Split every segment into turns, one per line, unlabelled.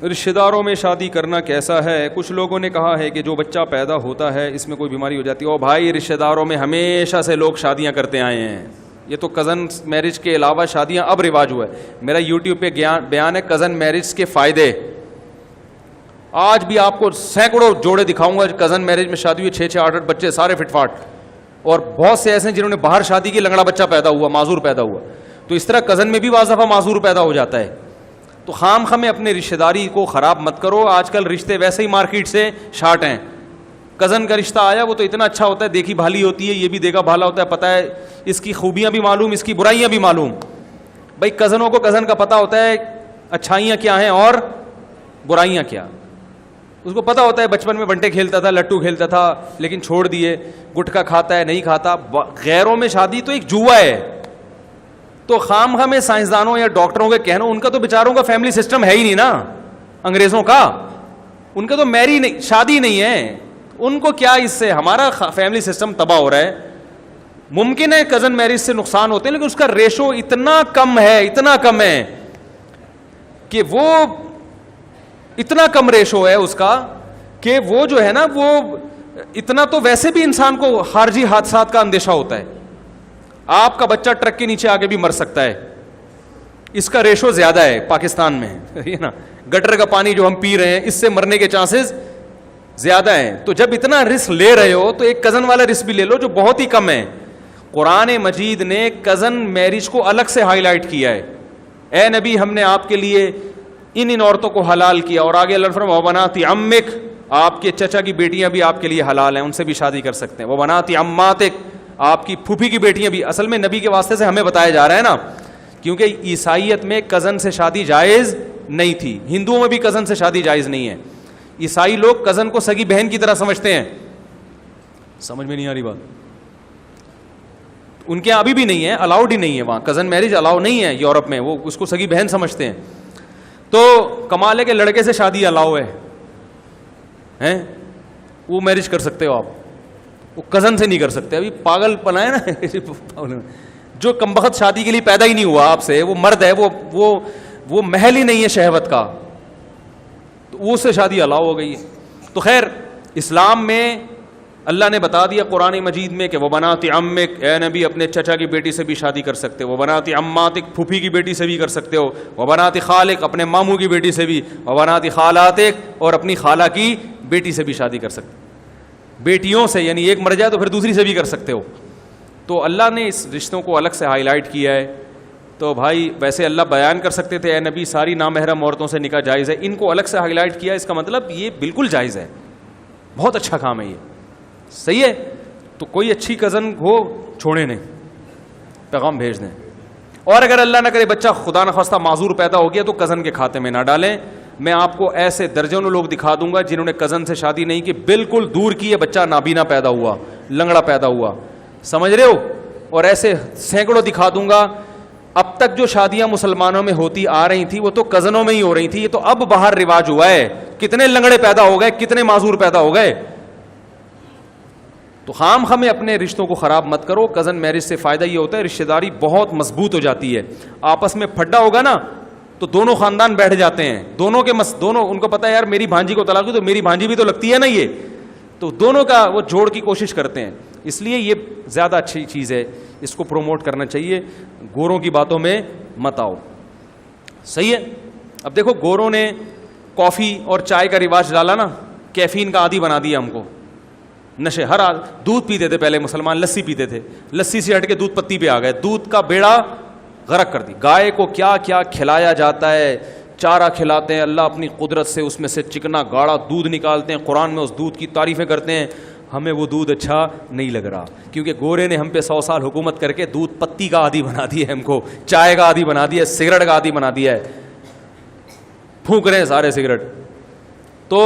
رشتہ داروں میں شادی کرنا کیسا ہے؟ کچھ لوگوں نے کہا ہے کہ جو بچہ پیدا ہوتا ہے اس میں کوئی بیماری ہو جاتی ہے. او بھائی، رشتہ داروں میں ہمیشہ سے لوگ شادیاں کرتے آئے ہیں. یہ تو کزن میرج کے علاوہ شادیاں اب رواج ہوا ہے. میرا یوٹیوب پہ بیان ہے کزن میرج کے فائدے. آج بھی آپ کو سینکڑوں جوڑے دکھاؤں گا کزن میرج میں شادی ہوئی, 6 8 بچے سارے فٹ فاٹ, اور بہت سے ایسے ہیں جنہوں نے باہر شادی کی, لنگڑا بچہ پیدا ہوا, معذور پیدا ہوا. تو اس طرح کزن میں بھی بعض دفعہ معذور پیدا ہو جاتا ہے. تو خام خامے اپنے رشتہ داری کو خراب مت کرو. آج کل رشتے ویسے ہی مارکیٹ سے شارٹ ہیں. کزن کا رشتہ آیا وہ تو اتنا اچھا ہوتا ہے, دیکھی بھالی ہوتی ہے, یہ بھی دیکھا بھالا ہوتا ہے, پتہ ہے اس کی خوبیاں بھی معلوم, اس کی برائیاں بھی معلوم. بھائی کزنوں کو کزن کا پتہ ہوتا ہے اچھائیاں کیا ہیں اور برائیاں کیا. اس کو پتہ ہوتا ہے بچپن میں بنٹے کھیلتا تھا, لٹو کھیلتا تھا, لیکن چھوڑ دیے, گٹکا کھاتا ہے نہیں کھاتا. غیروں میں شادی تو ایک جوا ہے. تو خام خواہ میں سائنسدانوں یا ڈاکٹروں کے کہنا, ان کا تو بیچاروں کا فیملی سسٹم ہے ہی نہیں نا, انگریزوں کا. ان کا تو نہیں, شادی نہیں ہے. ان کو کیا اس سے, ہمارا فیملی سسٹم تباہ ہو رہا ہے. ممکن ہے کزن میرج سے نقصان ہوتے ہیں, لیکن اس کا ریشو اتنا کم ہے کہ وہ اتنا کم ریشو ہے اس کا کہ وہ جو ہے نا, وہ اتنا تو ویسے بھی انسان کو خارجی حادثات کا اندیشہ ہوتا ہے. آپ کا بچہ ٹرک کے نیچے آگے بھی مر سکتا ہے. اس کا ریشو زیادہ ہے پاکستان میں, نا. گٹر کا پانی جو ہم پی رہے ہیں اس سے مرنے کے چانسز زیادہ ہیں. تو جب اتنا رسک لے رہے ہو تو ایک کزن والا رسک بھی لے لو جو بہت ہی کم ہے. قرآن مجید نے کزن میرج کو الگ سے ہائی لائٹ کیا ہے. اے نبی, ہم نے آپ کے لیے ان عورتوں کو حلال کیا. اور آگے اللہ فرمایا وبنات عمک, آپ کے چچا کی بیٹیاں بھی آپ کے لیے حلال ہیں, ان سے بھی شادی کر سکتے ہیں. وبنات عماتک, آپ کی پھوپھی کی بیٹیاں بھی. اصل میں نبی کے واسطے سے ہمیں بتایا جا رہا ہے نا, کیونکہ عیسائیت میں کزن سے شادی جائز نہیں تھی, ہندوؤں میں بھی کزن سے شادی جائز نہیں ہے. عیسائی لوگ کزن کو سگی بہن کی طرح سمجھتے ہیں. سمجھ میں نہیں آ رہی بات؟ ان کے ابھی بھی نہیں ہے, الاؤڈ ہی نہیں ہے وہاں, کزن میرج الاؤ نہیں ہے یورپ میں, وہ اس کو سگی بہن سمجھتے ہیں. تو کمال ہے کہ لڑکے سے شادی الاؤ ہے, وہ میرج کر سکتے ہو آپ, وہ کزن سے نہیں کر سکتے. ابھی پاگل پنا ہے نا, جو کمبخت شادی کے لیے پیدا ہی نہیں ہوا آپ سے, وہ مرد ہے, وہ محل ہی نہیں ہے شہوت کا, تو وہ سے شادی الاؤ ہو گئی ہے. تو خیر, اسلام میں اللہ نے بتا دیا قرآن مجید میں کہ وبنات عمک, اے نبی اپنے چچا کی بیٹی سے بھی شادی کر سکتے ہو. وبنات عماتک, پھوپھی کی بیٹی سے بھی کر سکتے ہو. وبنات خالک, اپنے ماموں کی بیٹی سے بھی. وبنات خالاتک, اور اپنی خالہ کی بیٹی سے بھی شادی کر سکتے. بیٹیوں سے, یعنی ایک مر جائے تو پھر دوسری سے بھی کر سکتے ہو. تو اللہ نے اس رشتوں کو الگ سے ہائی لائٹ کیا ہے. تو بھائی ویسے اللہ بیان کر سکتے تھے اے نبی ساری نامحرم عورتوں سے نکاح جائز ہے, ان کو الگ سے ہائی لائٹ کیا. اس کا مطلب یہ بالکل جائز ہے, بہت اچھا کام ہے یہ, صحیح ہے. تو کوئی اچھی کزن ہو چھوڑے نہیں, پیغام بھیج دیں. اور اگر اللہ نہ کرے بچہ خدا نخواستہ معذور پیدا ہو گیا تو کزن کے کھاتے میں نہ ڈالیں. میں آپ کو ایسے درجنوں لوگ دکھا دوں گا جنہوں نے کزن سے شادی نہیں کی, بالکل دور کی ہے, بچہ نابینا پیدا ہوا, لنگڑا پیدا ہوا, سمجھ رہے ہو. اور ایسے سینکڑوں دکھا دوں گا. اب تک جو شادیاں مسلمانوں میں ہوتی آ رہی تھی وہ تو کزنوں میں ہی ہو رہی تھی, یہ تو اب باہر رواج ہوا ہے. کتنے لنگڑے پیدا ہو گئے, کتنے معذور پیدا ہو گئے. تو خام خواہ میں اپنے رشتوں کو خراب مت کرو. کزن میرج سے فائدہ یہ ہوتا ہے رشتہ داری بہت مضبوط ہو جاتی ہے. آپس میں پھڈا ہوگا نا تو دونوں خاندان بیٹھ جاتے ہیں, دونوں ان کو پتا ہے یار میری بھانجی کو طلاق دی تو میری بھانجی بھی تو لگتی ہے نا, یہ تو دونوں کا وہ جوڑ کی کوشش کرتے ہیں. اس لیے یہ زیادہ اچھی چیز ہے, اس کو پروموٹ کرنا چاہیے. گوروں کی باتوں میں مت آؤ, صحیح ہے. اب دیکھو گوروں نے کافی اور چائے کا رواج ڈالا نا, کیفین کا عادی بنا دیا ہم کو, نشے. ہر دودھ پیتے تھے پہلے مسلمان, لسی پیتے تھے, لسی سے ہٹ کے دودھ پتی پہ آ گئے, دودھ کا بیڑا غرق کر دی. گائے کو کیا کیا کھلایا جاتا ہے, چارہ کھلاتے ہیں, اللہ اپنی قدرت سے اس میں سے چکنا گاڑا دودھ نکالتے ہیں, قرآن میں اس دودھ کی تعریفیں کرتے ہیں. ہمیں وہ دودھ اچھا نہیں لگ رہا, کیونکہ گورے نے ہم پہ 100 سال حکومت کر کے دودھ پتی کا عادی بنا دیا ہے, ہم کو چائے کا عادی بنا دیا ہے, سگریٹ کا عادی بنا دیا ہے, پھونک رہے ہیں سارے سگریٹ. تو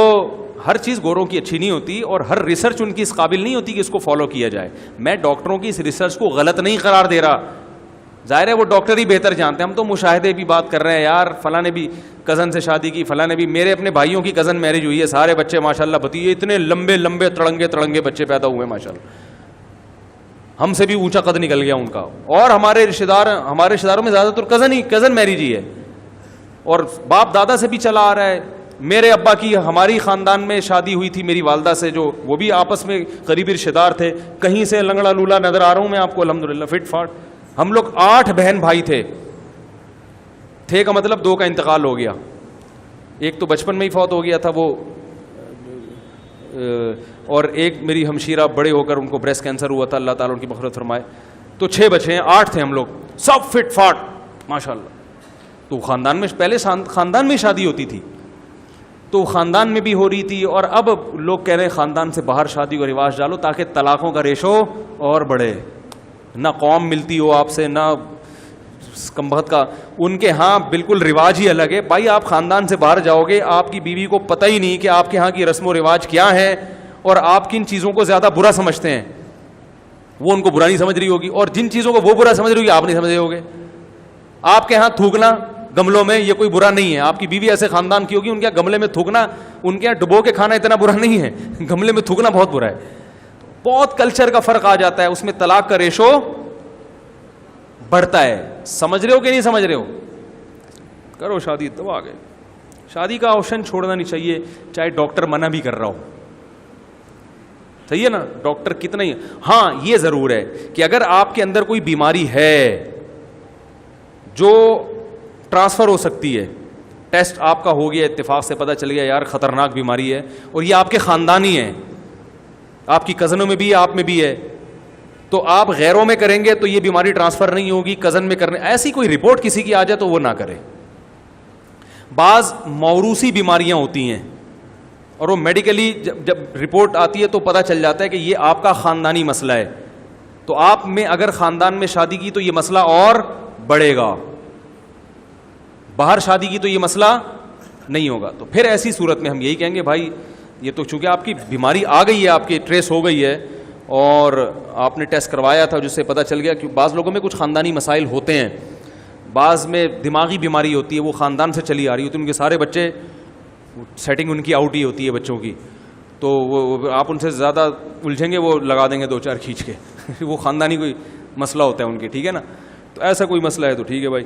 ہر چیز گوروں کی اچھی نہیں ہوتی, اور ہر ریسرچ ان کی اس قابل نہیں ہوتی کہ اس کو فالو کیا جائے. میں ڈاکٹروں کی اس ریسرچ کو غلط نہیں قرار دے رہا, ظاہر ہے وہ ڈاکٹر ہی بہتر جانتے ہیں. ہم تو مشاہدے بھی بات کر رہے ہیں, یار فلاں نے بھی کزن سے شادی کی, فلاں نے بھی. میرے اپنے بھائیوں کی کزن میرج ہوئی ہے, سارے بچے ماشاءاللہ بھتیجے اتنے لمبے لمبے تڑنگے بچے پیدا ہوئے ماشاءاللہ, ہم سے بھی اونچا قد نکل گیا ان کا. اور ہمارے رشتہ داروں میں زیادہ تر کزن میرج ہی ہے, اور باپ دادا سے بھی چلا آ رہا ہے. میرے ابا کی ہماری خاندان میں شادی ہوئی تھی میری والدہ سے, جو وہ بھی آپس میں قریبی رشتے دار تھے, کہیں سے لنگڑا لولا نظر آ رہا ہوں میں آپ کو الحمدللہ فٹ فاٹ. ہم لوگ 8 بہن بھائی تھے کا مطلب 2 کا انتقال ہو گیا, ایک تو بچپن میں ہی فوت ہو گیا تھا وہ, اور ایک میری ہمشیرہ بڑے ہو کر ان کو بریسٹ کینسر ہوا تھا, اللہ تعالیٰ ان کی مغفرت فرمائے. تو 6 بچے ہیں, 8 تھے ہم لوگ, سب فٹ فاٹ ماشاء اللہ. تو خاندان میں پہلے خاندان میں شادی ہوتی تھی, تو خاندان میں بھی ہو رہی تھی, اور اب لوگ کہہ رہے ہیں خاندان سے باہر شادی کو رواج ڈالو تاکہ طلاقوں کا ریشو اور بڑھے. نہ قوم ملتی ہو آپ سے, نہ کم بخت کا. ان کے ہاں بالکل رواج ہی الگ ہے بھائی. آپ خاندان سے باہر جاؤ گے, آپ کی بیوی کو پتہ ہی نہیں کہ آپ کے ہاں کی رسم و رواج کیا ہے, اور آپ کن چیزوں کو زیادہ برا سمجھتے ہیں. وہ ان کو برا نہیں سمجھ رہی ہوگی, اور جن چیزوں کو وہ برا سمجھ رہی ہوگی آپ نہیں سمجھ رہے ہوگے. آپ کے ہاں تھوکنا گملوں میں یہ کوئی برا نہیں ہے, آپ کی بیوی ایسے خاندان کی ہوگی, ان کے گملے میں تھوکنا, ان کے یہاں ڈبو کے کھانا اتنا برا نہیں ہے, گملے میں تھوکنا بہت برا ہے. بہت کلچر کا فرق آ جاتا ہے, اس میں طلاق کا ریشو بڑھتا ہے. سمجھ رہے ہو کہ نہیں سمجھ رہے ہو؟ کرو شادی تو آ گئے. شادی کا آپشن چھوڑنا نہیں چاہیے, چاہے ڈاکٹر منع بھی کر رہا ہو. صحیح ہے نا, ڈاکٹر کتنا ہی. ہاں یہ ضرور ہے کہ اگر آپ کے اندر کوئی بیماری ہے جو ٹرانسفر ہو سکتی ہے, ٹیسٹ آپ کا ہو گیا, اتفاق سے پتہ چل گیا یار خطرناک بیماری ہے, اور یہ آپ کے خاندانی ہے, آپ کی کزنوں میں بھی ہے, آپ میں بھی ہے, تو آپ غیروں میں کریں گے تو یہ بیماری ٹرانسفر نہیں ہوگی, کزن میں کرنے, ایسی کوئی رپورٹ کسی کی آ جائے تو وہ نہ کرے. بعض موروثی بیماریاں ہوتی ہیں, اور وہ میڈیکلی جب رپورٹ آتی ہے تو پتہ چل جاتا ہے کہ یہ آپ کا خاندانی مسئلہ ہے. تو آپ میں اگر خاندان میں شادی کی تو یہ مسئلہ اور بڑھے گا, باہر شادی کی تو یہ مسئلہ نہیں ہوگا. تو پھر ایسی صورت میں ہم یہی کہیں گے بھائی یہ تو چونکہ آپ کی بیماری آ گئی ہے, آپ کی ٹریس ہو گئی ہے, اور آپ نے ٹیسٹ کروایا تھا جس سے پتہ چل گیا کہ بعض لوگوں میں کچھ خاندانی مسائل ہوتے ہیں, بعض میں دماغی بیماری ہوتی ہے, وہ خاندان سے چلی آ رہی ہوتی ہے, ان کے سارے بچے سیٹنگ ان کی آؤٹ ہی ہوتی ہے بچوں کی, تو وہ آپ ان سے زیادہ الجھیں گے, وہ لگا دیں گے 2-4 کھینچ کے وہ خاندانی کوئی مسئلہ ہوتا ہے ان کے, ٹھیک ہے نا. تو ایسا کوئی مسئلہ ہے تو ٹھیک ہے بھائی.